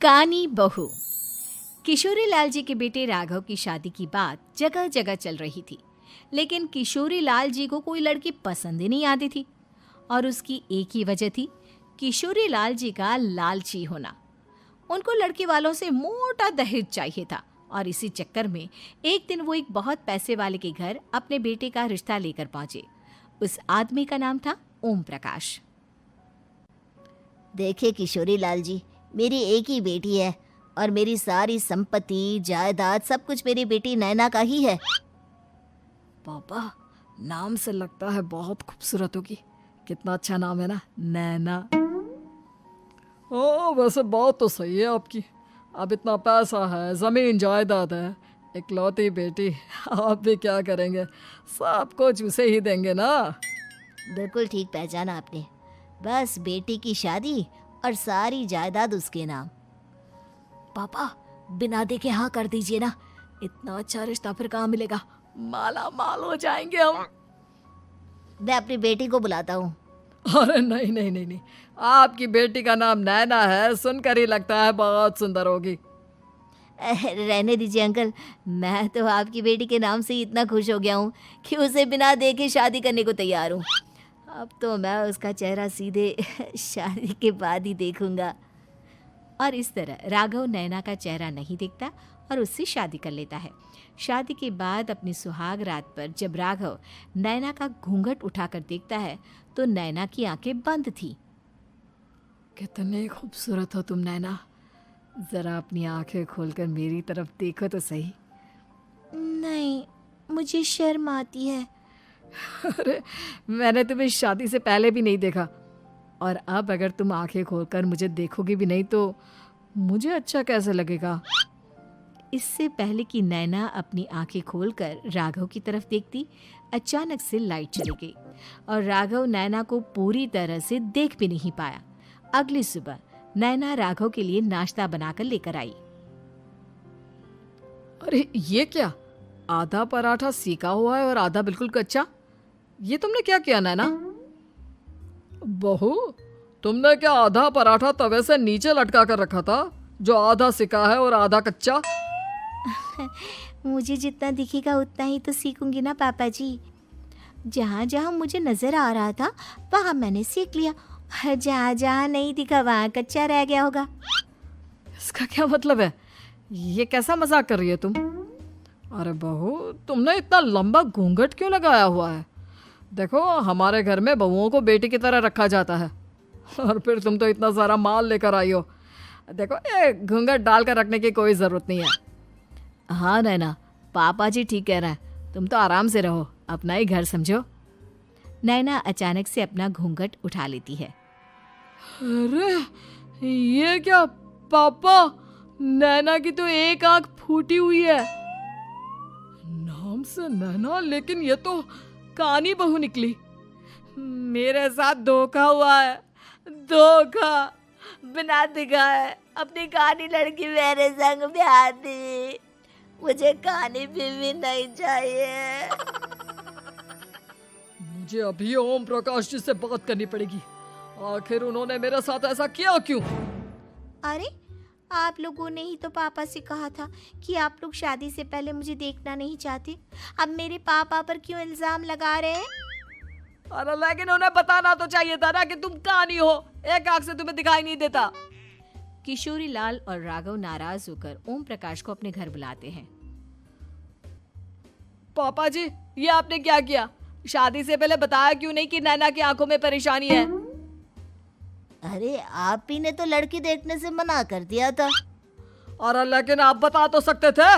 कानी बहू। किशोरी लाल जी के बेटे राघव की शादी की बात जगह जगह चल रही थी, लेकिन किशोरी लाल जी को कोई लड़की पसंद ही नहीं आती थी। और उसकी एक ही वजह थी, किशोरी लाल जी का लालची होना। उनको लड़की वालों से मोटा दहेज चाहिए था और इसी चक्कर में एक दिन वो एक बहुत पैसे वाले के घर अपने बेटे का रिश्ता लेकर पहुंचे। उस आदमी का नाम था ओम प्रकाश। देखिए किशोरी लाल जी, मेरी एक ही बेटी है और मेरी सारी संपत्ति जायदाद सब कुछ मेरी बेटी नैना का ही है। पापा, नाम से लगता है बहुत खूबसूरत होगी। कितना अच्छा नाम है ना, नैना। ओ, वैसे बात तो सही है आपकी। अब इतना पैसा है, जमीन जायदाद है, इकलौती बेटी, आप भी क्या करेंगे? सब कुछ उसे ही देंगे ना। बिल्कुल ठीक पहचाना आपने। बस बेटी की शादी और सारी जायदाद उसके नाम। पापा, बिना देखे हाँ कर दीजिए ना। इतना अच्छा रिश्ता फिर कहाँ मिलेगा? माला माल हो जाएंगे हम। मैं अपनी बेटी को बुलाता हूँ। अरे नहीं नहीं नहीं नहीं, आपकी बेटी का नाम नैना है, सुनकर ही लगता है बहुत सुंदर होगी। रहने दीजिए अंकल, मैं तो आपकी बेटी के नाम से ही इतना खुश हो गया हूँ कि उसे बिना देखे शादी करने को तैयार हूँ। अब तो मैं उसका चेहरा सीधे शादी के बाद ही देखूंगा। और इस तरह राघव नैना का चेहरा नहीं देखता और उससे शादी कर लेता है। शादी के बाद अपनी सुहाग रात पर जब राघव नैना का घूंघट उठाकर देखता है तो नैना की आंखें बंद थी। कितने खूबसूरत हो तुम नैना, जरा अपनी आंखें खोलकर मेरी तरफ देखो तो सही। नहीं, मुझे शर्म आती है। अरे, मैंने तुम्हें शादी से पहले भी नहीं देखा, और अब अगर तुम आंखें खोलकर मुझे देखोगी भी नहीं तो मुझे अच्छा कैसे लगेगा? इससे पहले कि नैना अपनी आंखें खोलकर राघव की तरफ देखती, अचानक से लाइट चली गई और राघव नैना को पूरी तरह से देख भी नहीं पाया। अगली सुबह नैना राघव के लिए नाश्ता बनाकर लेकर आई। अरे ये क्या, आधा पराठा सेका हुआ है और आधा बिल्कुल कच्चा। ये तुमने क्या किया नैना? बहू, तुमने क्या आधा पराठा तवे से नीचे लटका कर रखा था, जो आधा सिका है और आधा कच्चा? मुझे जितना दिखेगा उतना ही तो सीखूंगी ना पापा जी। जहाँ जहाँ मुझे नजर आ रहा था वहाँ मैंने सीख लिया, जहाँ जहाँ नहीं दिखा वहाँ कच्चा रह गया होगा। इसका क्या मतलब है? ये कैसा मजाक कर रही है तुम? अरे बहू, तुमने इतना लंबा घूंघट क्यों लगाया हुआ है? देखो, हमारे घर में बहुओं को बेटी की तरह रखा जाता है, और फिर तुम तो इतना सारा माल लेकर आई हो। देखो, ये घूंघट डालकर रखने की कोई ज़रूरत नहीं है। हाँ नैना, पापा जी ठीक कह रहे हैं, तुम तो आराम से रहो, अपना ही घर समझो। नैना अचानक से अपना घूंघट उठा लेती है। अरे ये क्या पापा, नैना की तो एक आंख फूटी हुई है। नाम से नैना, लेकिन ये तो कानी बहू निकली। मेरे साथ धोखा हुआ है, धोखा। बिना दिखाए अपनी कानी लड़की मेरे संग ब्याह दी। मुझे कानी बीवी नहीं चाहिए। मुझे अभी ओम प्रकाश जी से बात करनी पड़ेगी। आखिर उन्होंने मेरे साथ ऐसा किया क्यों? अरे, आप लोगों ने ही तो पापा से कहा था कि आप लोग शादी से पहले मुझे देखना नहीं चाहते। अब मेरे पापा पर क्यों इल्जाम लगा रहे हैं? अरे लेकिन उन्हें बताना तो चाहिए था ना कि तुम कानी हो, एक आंख से तुम्हें दिखाई नहीं देता। किशोरी लाल और राघव नाराज होकर ओम प्रकाश को अपने घर बुलाते हैं। पापा जी, ये आपने क्या किया? शादी से पहले बताया क्यों नहीं कि नैना की आंखों में परेशानी है? अरे, आप ही ने तो लड़की देखने से मना कर दिया था। अरे लेकिन आप बता तो सकते थे।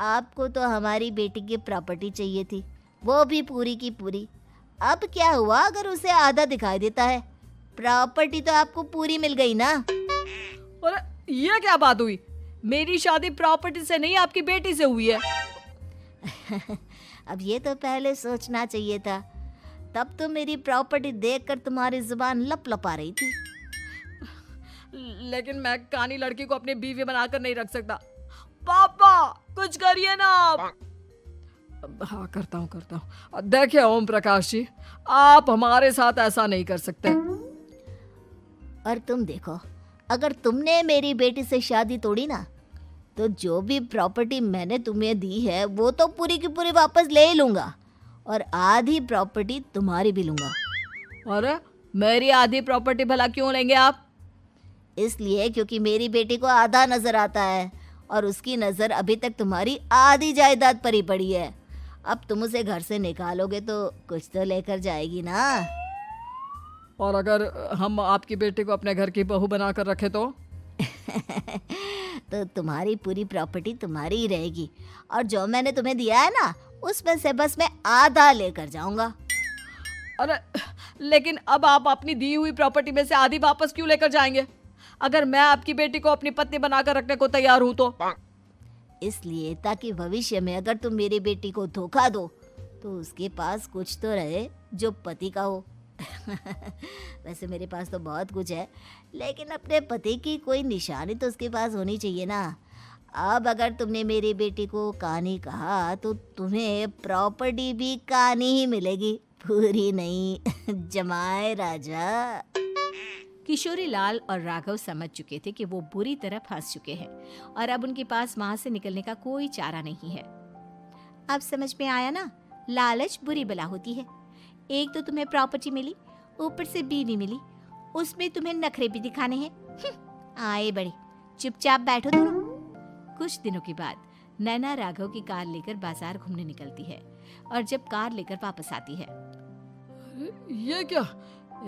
आपको तो हमारी बेटी की प्रॉपर्टी चाहिए थी, वो भी पूरी की पूरी। अब क्या हुआ अगर उसे आधा दिखाई देता है? प्रॉपर्टी तो आपको पूरी मिल गई ना। अरे ये क्या बात हुई? मेरी शादी प्रॉपर्टी से नहीं, आपकी बेटी से हुई है। अब ये तो पहले सोचना चाहिए था, तब तो मेरी प्रॉपर्टी देखकर तुम्हारी जुबान लप लपा रही थी। लेकिन मैं कानी लड़की को अपनी बीवी बनाकर नहीं रख सकता। पापा, कुछ करिए ना आप। हाँ, करता हूँ। देखिए ओम प्रकाश जी, आप हमारे साथ ऐसा नहीं कर सकते। और तुम देखो, अगर तुमने मेरी बेटी से शादी तोड़ी ना, तो जो भी प्रॉपर्टी मैंने तुम्हें दी है वो तो पूरी की पूरी वापस ले ही लूँगा, और आधी प्रॉपर्टी तुम्हारी भी लूँगा। अरे मेरी आधी प्रॉपर्टी भला क्यों लेंगे आप? इसलिए क्योंकि मेरी बेटी को आधा नज़र आता है और उसकी नज़र अभी तक तुम्हारी आधी जायदाद पर ही पड़ी है। अब तुम उसे घर से निकालोगे तो कुछ तो लेकर जाएगी ना। और अगर हम आपकी बेटी को अपने घर की बहू बना कर रखे तो? तो तुम्हारी पूरी प्रॉपर्टी तुम्हारी ही रहेगी, और जो मैंने तुम्हें दिया है ना, उसमें से बस मैं आधा लेकर जाऊंगा। अरे लेकिन अब आप अपनी दी हुई प्रॉपर्टी में से आधी वापस क्यों लेकर जाएंगे? अगर मैं आपकी बेटी को अपनी पत्नी बनाकर रखने को तैयार हूं तो? इसलिए ताकि भविष्य में अगर तुम मेरी बेटी को धोखा दो तो उसके पास कुछ तो रहे जो पति का हो। वैसे मेरे पास तो बहुत कुछ है, लेकिन अपने पति की कोई निशानी तो उसके पास होनी चाहिए ना। अब अगर तुमने मेरी बेटी को कानी कहा तो तुम्हें प्रॉपर्टी भी कानी ही मिलेगी, पूरी नहीं। जमाए राजा। किशोरी लाल और राघव समझ चुके थे कि वो बुरी तरह फंस चुके हैं और अब उनके पास वहां से निकलने का कोई चारा नहीं है। अब समझ में आया ना, लालच बुरी बला होती है। एक तो तुम्हें प्रॉपर्टी मिली, ऊपर से बीवी मिली, उसमें तुम्हें नखरे भी दिखाने हैं। आए बड़े, चुपचाप बैठो दोनों। कुछ दिनों के बाद नैना राघव की कार लेकर बाजार घूमने निकलती है और जब कार लेकर वापस आती है, ये क्या?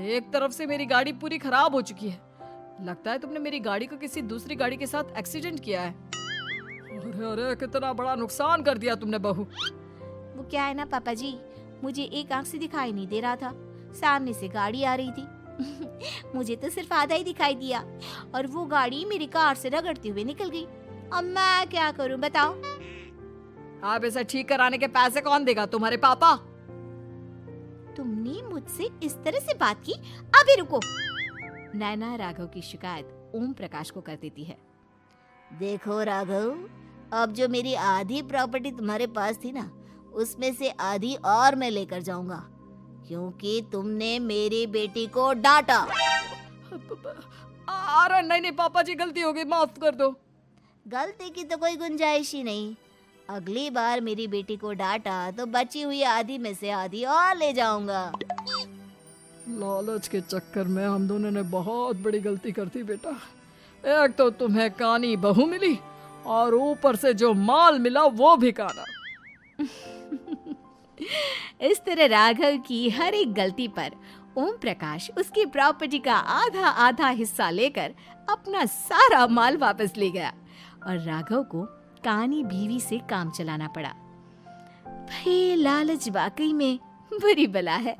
एक तरफ से मेरी गाड़ी पूरी खराब हो चुकी है। लगता है तुमने मेरी गाड़ी को किसी दूसरी गाड़ी के साथ एक्सीडेंट किया है। अरे अरे कितना बड़ा नुकसान कर दिया तुमने बहू। वो क्या है ना पापा जी, मुझे एक आंख से दिखाई नहीं दे रहा था, सामने से गाड़ी आ रही थी। मुझे तो सिर्फ आधा ही दिखाई दिया और वो गाड़ी मेरी कार से रगड़ते हुए निकल गई। अब मैं क्या करूं बताओ? आप इसे ठीक कराने के पैसे कौन देगा? तुम्हारे पापा। तुमने मुझसे इस तरह से बात की? अभी रुको। नैना राघव की शिकायत ओम प्रकाश को कर देती है। देखो राघव, अब जो मेरी आधी प्रॉपर्टी तुम्हारे पास थी ना, उसमें से आधी और मैं लेकर जाऊंगा, क्योंकि तुमने मेरी बेटी को डांटा। अरे नहीं नहीं पापा जी, गलती हो गई, माफ कर दो। गलती की तो कोई गुंजाइश ही नहीं। अगली बार मेरी बेटी को डांटा तो बची हुई आधी में से आधी और ले जाऊंगा। लालच के चक्कर में हम दोनों ने बहुत बड़ी गलती कर दी बेटा। एक तो तुम्हें कानी बहू मिली और ऊपर से जो माल मिला वो भी काना। इस तरह राघव की हर एक गलती पर ओम प्रकाश उसकी प्रॉपर्टी का आधा आधा हिस्सा लेकर अपना सारा माल वापस ले गया और राघव को कानी बीवी से काम चलाना पड़ा। भाई लालच वाकई में बुरी बला है।